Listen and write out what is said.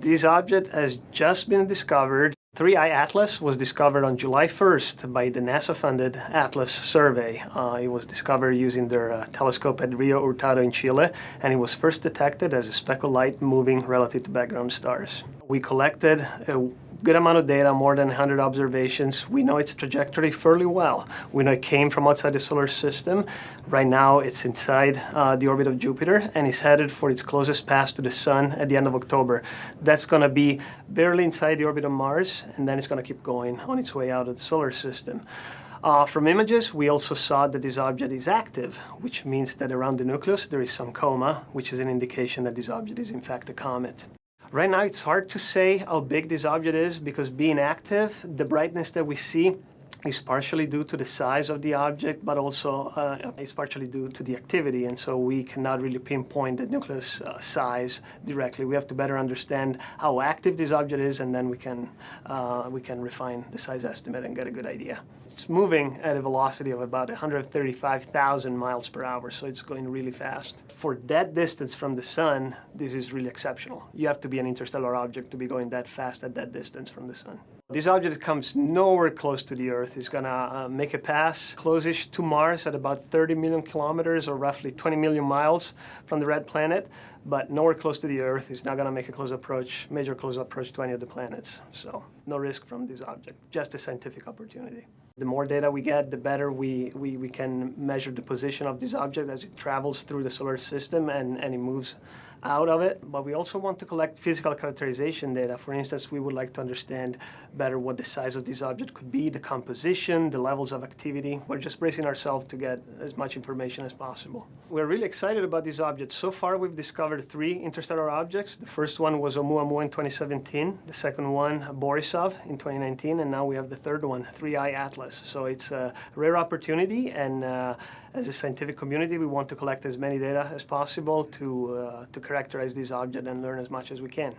This object has just been discovered. 3I Atlas was discovered on July 1st by the NASA-funded Atlas survey. It was discovered using their telescope at Rio Hurtado in Chile, and it was first detected as a speck of light moving relative to background stars. We collected a good amount of data, more than 100 observations. We know its trajectory fairly well. We know it came from outside the solar system. Right now it's inside the orbit of Jupiter and is headed for its closest pass to the Sun at the end of October. That's going to be barely inside the orbit of Mars, and then it's going to keep going on its way out of the solar system. From images, we also saw that this object is active, which means that around the nucleus there is some coma, which is an indication that this object is in fact a comet. Right now it's hard to say how big this object is because being active, the brightness that we see is partially due to the size of the object, but also is partially due to the activity, and so we cannot really pinpoint the nucleus size directly. We have to better understand how active this object is, and then we can refine the size estimate and get a good idea. It's moving at a velocity of about 135,000 miles per hour, so it's going really fast. For that distance from the Sun, this is really exceptional. You have to be an interstellar object to be going that fast at that distance from the Sun. This object comes nowhere close to the Earth. It's going to make a pass close-ish to Mars at about 30 million kilometers or roughly 20 million miles from the red planet, but nowhere close to the Earth. It's not going to make a major close approach to any of the planets. So no risk from this object, just a scientific opportunity. The more data we get, the better we can measure the position of this object as it travels through the solar system and it moves out of it. But we also want to collect physical characterization data. For instance, we would like to understand better what the size of this object could be, the composition, the levels of activity. We're just bracing ourselves to get as much information as possible. We're really excited about this object. So far, we've discovered 3 interstellar objects. The first one was Oumuamua in 2017, the second one, Borisov in 2019, and now we have the third one, 3I Atlas. So it's a rare opportunity, and as a scientific community, we want to collect as many data as possible to characterize this object and learn as much as we can.